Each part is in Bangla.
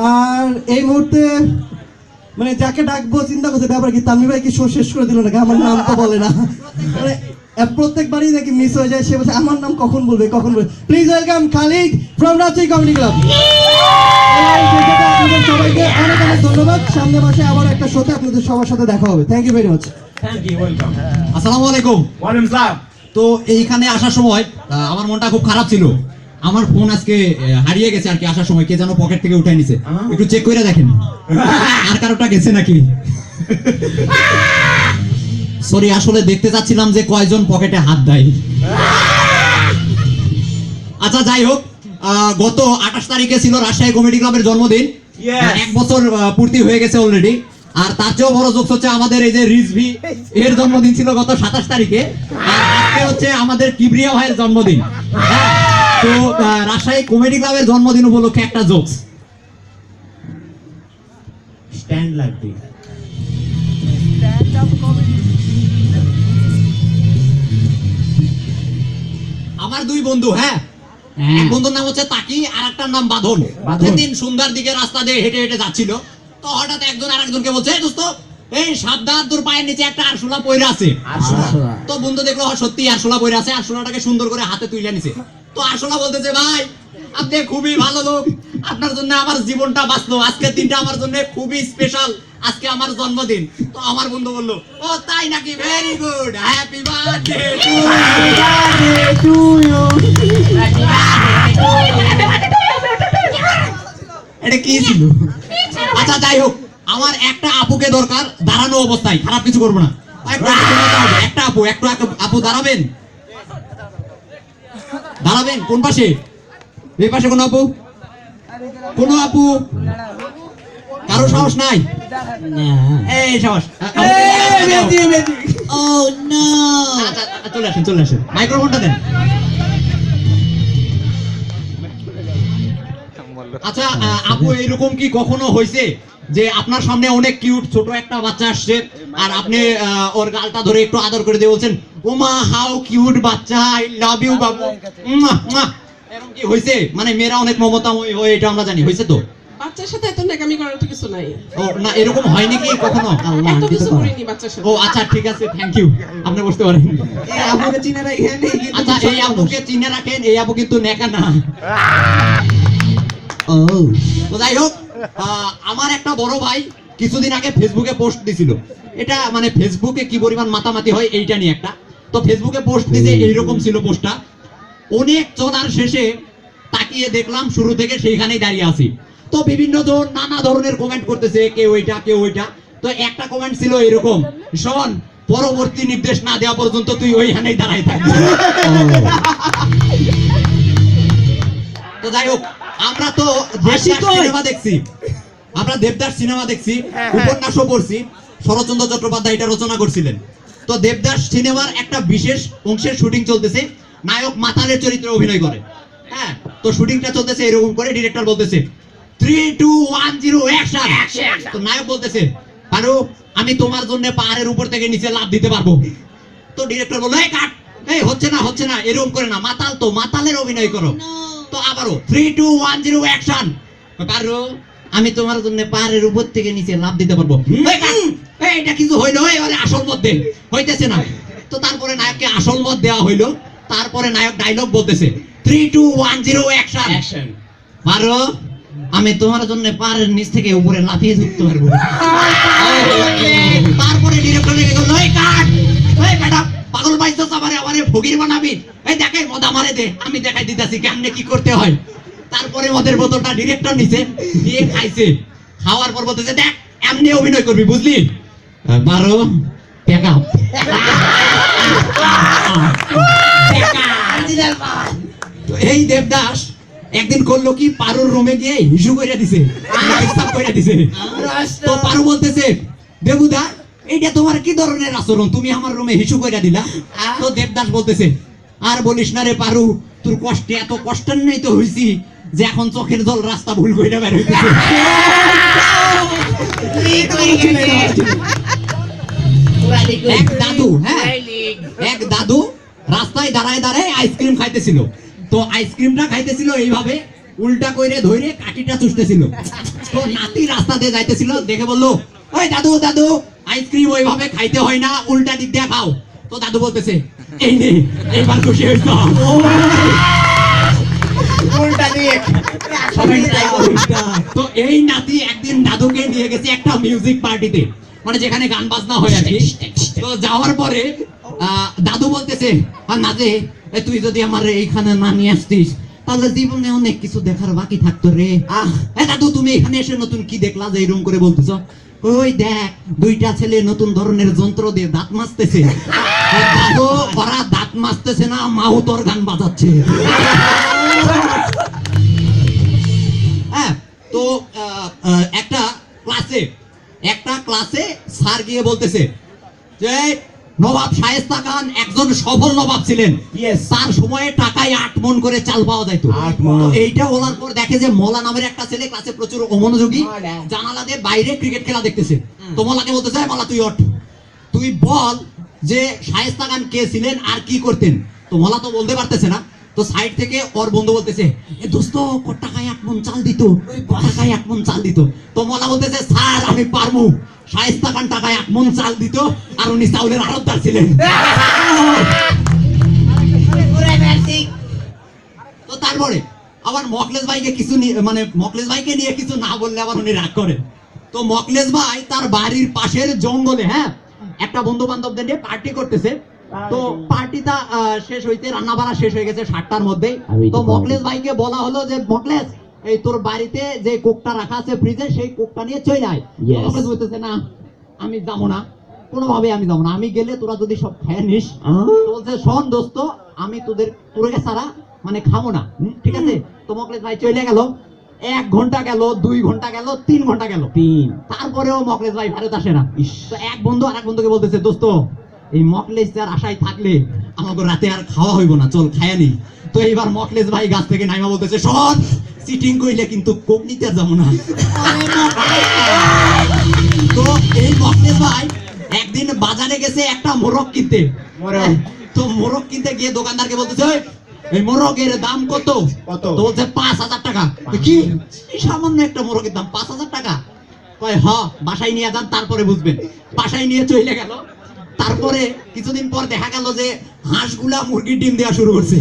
আর এই মুহূর্তে মানে যাকে ডাকবো চিন্তা করছে ব্যাপার কি তামিম ভাই কি শো শেষ করে দিল নাকি, আমার নাম তো বলে না, মানে প্রত্যেকবারই নাকি মিস হয়ে যায়, সে বলছে আমার নাম কখন বলবে কখন বলবে। Please welcome Khalid from Rajshahi comedy club. আপনাদের সবাইকে অনেক অনেক ধন্যবাদ। সামনে মাসে আবার একটা শোতে আপনাদের সবার সাথে দেখা হবে। Thank you very much. Thank you, welcome. আসসালামু আলাইকুম। ওয়ালাইকুম আসসালাম। তো এইখানে আসার সময় আমার মনটা খুব খারাপ ছিল। আমার ফোন আজকে হারিয়ে গেছে আর কি, আসার সময় কে যেন পকেট থেকে উঠাই নিছে, একটু চেক করে দেখেন আর কারোটা গেছে নাকি। সরি, আসলে দেখতে চাচ্ছিলাম যে কয়জন পকেটে হাত দেয়। আচ্ছা যাই হোক, গত 28 তারিখে ছিল রাজশাহী কমেডি ক্লাবের জন্মদিন। এক বছর পূর্তি হয়ে গেছে অলরেডি। আর তার চেয়েও বড় যোগ হচ্ছে আমাদের এই যে রিজভি, এর জন্মদিন ছিল গত 27 তারিখে। আর আজকে হচ্ছে আমাদের কিবরিয়া ভাইয়ের জন্মদিন। তো রাজশাহী কমেডি ক্লাবের জন্মদিন উপলক্ষে একটা জোকস স্ট্যান্ড লাগবে। আমার দুই বন্ধু, হ্যাঁ, এক বন্ধুর নাম হচ্ছে তাকি আর একটার নাম বাঁধন। সেদিন সন্ধ্যার দিকে রাস্তা দিয়ে হেঁটে হেঁটে যাচ্ছিল, তো হঠাৎ একজন আরেকজনকে বলছে, এই দোস্ত, এই সাবধান, তোর পায়ের নিচে একটা আরশোলা পইরা আছে। তো বন্ধু দেখলো সত্যি আরশোলা পইরা আছে, আরশোলাটাকে সুন্দর করে হাতে তুলে নিছে। তো আরশোলা বলতেছে, ভাই আপনি খুবই ভালো লোক, আপনার জন্য আমার জীবনটা বাঁচলো, আজকের দিনটা আমার জন্য খুবই স্পেশাল, আজকে আমার জন্মদিন। তো আমার বন্ধু বলল, ও তাই নাকি, very good, happy birthday to you. এটা কি ছিল? আচ্ছা যাই হোক, আমার একটা আপুকে দরকার দাঁড়ানো অবস্থায়, খারাপ কিছু করবো না। একটা আপু দাঁড়াবেন, দাঁড়াবেন। কোন পাশে? এই পাশে কোন আপু? কোন আপু? কারো সাহস নাই? এই সাহস। চলে আসেন, চলে আসেন, মাইক্রোফোনটা দেন। আচ্ছা আপু, এইরকম কি কখনো হয়েছে যে আপনার সামনে অনেক কিউট ছোট একটা বাচ্চা আসছে আর আপনি ওর গালটা ধরে একটু আদর করে দিয়ে বলছেন, ওমা হাউ কিউট বাচ্চা, আই লাভ ইউ বাবু, এরকম কি হয়েছে? মানে মেয়েরা অনেক মমতাময়ী হয়, এটা আমরা জানি, হয়েছে তো? বাচ্চার সাথে এত নেকামি করার তো কিছু নাই। ও না, এরকম হয়নি কি কখনো? এত কিছু করিনি বাচ্চার সাথে। ও আচ্ছা ঠিক আছে, থ্যাংক ইউ, আপনি বসতে পারেন। এই আপুকে চিনে রাখেন। আচ্ছা এই আপুকে চিনে রাখেন, এই আপু কিন্তু নেকা না। ও তো যাই হোক, আমার একটা বড় ভাই কিছুদিন আগে ফেসবুকে পোস্ট দিছিল। এটা মানে ফেসবুকে কি পরিমাণ মাতামাতি হয় এইটা নিয়ে একটা। তো ফেসবুকে পোস্ট দিতে এইরকম ছিল পোস্টটা, অনেক চলার শেষে তাকিয়ে দেখলাম শুরু থেকে সেইখানেই দাঁড়িয়ে আছি। তো বিভিন্ন জন নানা ধরনের কমেন্ট করতেছে, কেউ ওইটা কেউ ওইটা। তো একটা কমেন্ট ছিল এরকম, শোন, পরবর্তী নির্দেশ না দেওয়া পর্যন্ত তুই ওইখানেই দাঁড়াই থাকবি। তো যাই হোক, আমরা তো সিনেমা দেখছি, আমরা দেবদাস সিনেমা দেখছি, উপন্যাসও পড়ছি, শরৎচন্দ্র চট্টোপাধ্যায় এটা রচনা করছিলেন। তো দেবদাস সিনেমার একটা বিশেষ অংশের শুটিং চলতেছে, নায়ক মাতালের চরিত্রে অভিনয় করে। হ্যাঁ, তো শুটিংটা চলতেছে এরকম করে, ডিরেক্টর বলতেছে 3 2 1 0 অ্যাকশন। তো নায়ক বলতেছে, পারো, আমি তোমার জন্য পাহাড়ের উপর থেকে নিচে লাফ দিতে পারবো। তো ডিরেক্টর বলল, এই কাট, এই হচ্ছে না হচ্ছে না, এরকম করে না, মাতাল তো, মাতালের অভিনয় করো। তো আবারও 3 2 1 0 অ্যাকশন। পারো, আমি তোমার জন্য পাহাড়ের উপর থেকে নিচে লাফ দিতে পারবো। এটা কিছু হইলো, এবারে আসল মত দেন, হইতেছে না। তো তারপরে নায়ককে আসল মত দেওয়া হইলো। তারপরে নায়ক ডায়লগ বলতেছে 3 2 1 0 অ্যাকশন। পারো, আমি তোমার জন্য পাহাড়ের নিচ থেকে উপরে লাফিয়ে ঢুকতে পারবো। তারপরে ডিরেক্টর রেগে গেল, এই কাট, এই বেটা পাগল পাইছস, আমারে ফকির বানাবি, এই দেখাই মদ আমারে দে, আমি দেখাই দিতেছি কেমনে কি করতে হয়। তারপরে মদের বোতলটা ডিরেক্টর নিছে, দিয়ে খাইছে। খাওয়ার পর বলতেছে, দেখ এমনি অভিনয় করবি, বুঝলি? বারো টেকা। এই দেবদাস একদিন করলো কি, পারুর রুমে গিয়ে হিসু কইরা দিছে, তো পারু বলতেছে, দেবুদা এইটা তোমার কি ধরনের আচরণ, তুমি আমার রুমে হিসু কইরা দিলা? তো দেবদাস বলতেছে, আর বলিস না রে পারু, তোর কষ্টে এত কষ্টের নেই তো হইছি যে এখন চোখের জল রাস্তা ভুল কইরা বের হইতেছে। এক দাদু, হ্যাঁ, এক দাদু রাস্তায় দাঁড়ায় দাঁড়ায় আইসক্রিম খাইতেছিল। তো আইসক্রিমটা খাইতেছিল এইভাবে উল্টা কইরে ধরে কাঠিটা চুষতেছিল। তো নাতি রাস্তা দিয়ে যাইতেছিল, দেখে বললো, ওই দাদু দাদু আইসক্রিম ওইভাবে খাইতে হয় না, উল্টা দিক দিয়ে খাও। তো দাদু বলতেছে, এই নে, এইবার খুশি হয়েছ। উল্টা দিয়ে সবাই তাই করে। তো এই নাতি একদিন দাদুকে নিয়ে গেছে একটা মিউজিক পার্টিতে, মানে যেখানে গান বাজনা হয় আর কি। তো যাওয়ার পরে দাদু বলতেছে, আর নাতে তুই যদি আমার এইখানে না নিয়ে আসতিস তাহলে জীবনে অনেক কিছু দেখার বাকি থাকতো রে। দাদু তুমি এখানে এসে নতুন কি দেখলা যে এরকম করে বলতেছ? ওই দেখ, দুইটা ছেলে নতুন ধরনের যন্ত্র দিয়ে দাঁত মাজতেছে। দাদু ওরা দাঁত মাজতেছে না, মাহুতর গান বাজাচ্ছে। হ্যাঁ, তো একটা ক্লাসে স্যার গিয়ে বলতেছে যে নবাব শায়েস্তা খান একজন সফল নবাব ছিলেন। তার সময়ে টাকায় 8 মণ করে চাল পাওয়া যেত। তো এইটা বলার পর দেখে যে মলা নামের একটা ছেলে ক্লাসে প্রচুর অমনোযোগী, জানালা দিয়ে বাইরে ক্রিকেট খেলা দেখতেছে। তো মলাকে বলতেছে, মলা তুই ওঠ, তুই বল যে শায়েস্তা খান কে ছিলেন আর কি করতেন। তো মলা তো বলতে পারতেছে না। তো সাইড থেকে ওর বন্ধু বলতেছে, এ দোস্ত টাকায় 8 মণ চাল দিত, টাকায় 8 মণ চাল দিত। তো মলা বলতেছে, স্যার আমি পারবো, শায়েস্তা খান টাকায় 8 মণ চাল দিত আর উনি চাউলের আড়তদার ছিলেন। তো তারপরে আবার মকলেশ ভাইকে মকলেশ ভাইকে নিয়ে কিছু না বললে আবার উনি রাগ করেন। তো মকলেশ ভাই তার বাড়ির পাশের জঙ্গলে, হ্যাঁ, একটা বন্ধু বান্ধবদের নিয়ে পার্টি করতেছে। তো পার্টিটা শেষ হইতে, রান্না বাড়া শেষ হয়ে গেছে 7টার মধ্যে। তো মকলেশ ভাইকে বলা হলো যে মকলেশ, এই তোর বাড়িতে যে কোকটা রাখা আছে ফ্রিজে, সেই কোকটা নিয়ে চলে আয়। মকলেশ বলতেছে, না আমি যাবো না, কোনোভাবে আমি যাবো না, আমি গেলে তোরা যদি সব খেয়ে নিস। বলছে, শোন দোস্ত, আমি তোরে ছাড়া মানে খাবো না, ঠিক আছে? তো মকলেশ ভাই চলে গেল। 1 ঘন্টা গেল, 2 ঘন্টা গেল, 3 ঘন্টা গেল, তারপরেও মকলেশ ভাই ফেরত আসে না। তো এক বন্ধু আর এক বন্ধুকে বলতেছে, দোস্ত এই মকলেশ আর আশায় থাকলে আমাকে রাতে আর খাওয়া হইব না, চল খায়া নি। তো এইবার মকলেশ ভাই গাছ থেকে নাইমা বলতেছে, শোন চিটিং কইলে কিন্তু কোক নিতে আর যাবো না। তো এই মকলেশ ভাই একদিন বাজারে গেছে একটা মোরগ কিনতে। তো মোরগ কিনতে গিয়ে দোকানদারকে বলতেছে, এই মোরগের দাম কত? তো বলছে 5000 টাকা। কি সামান্য একটা মোরগের দাম 5000 টাকা? কয় হ, বাসায় নিয়ে যান তারপরে বুঝবেন। বাসায় নিয়ে চলে গেল। তারপরে কিছুদিন পর দেখা গেল যে হাঁসগুলা মুরগির ডিম দেওয়া শুরু করছে।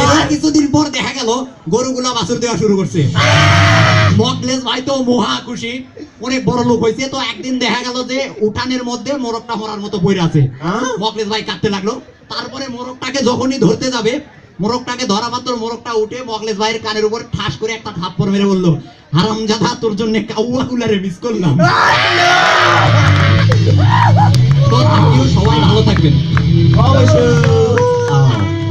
এবার কিছুদিন পর দেখা গেল গরুগুলা বাছুর দেওয়া শুরু করছে। মকলেশ ভাই তো মহা খুশি, অনেক বড় লোক হয়েছে। তো একদিন দেখা গেল যে উঠানের মধ্যে মোরগটা মরার মতো পড়ে আছে। মকলেশ ভাই কাঁদতে লাগলো। তারপরে মোরগটাকে যখনই ধরতে যাবে, মোরগটাকে ধরা মাত্র মোরগটা উঠে মকলেশ ভাইয়ের কানের উপর ঠাস করে একটা থাপ্পড় মেরে বললো, হারামজাদা তোর জন্য কাউয়া কুলারে মিস করলাম। তো আপনিও সবাই ভালো থাকবেন। অবশ্যই।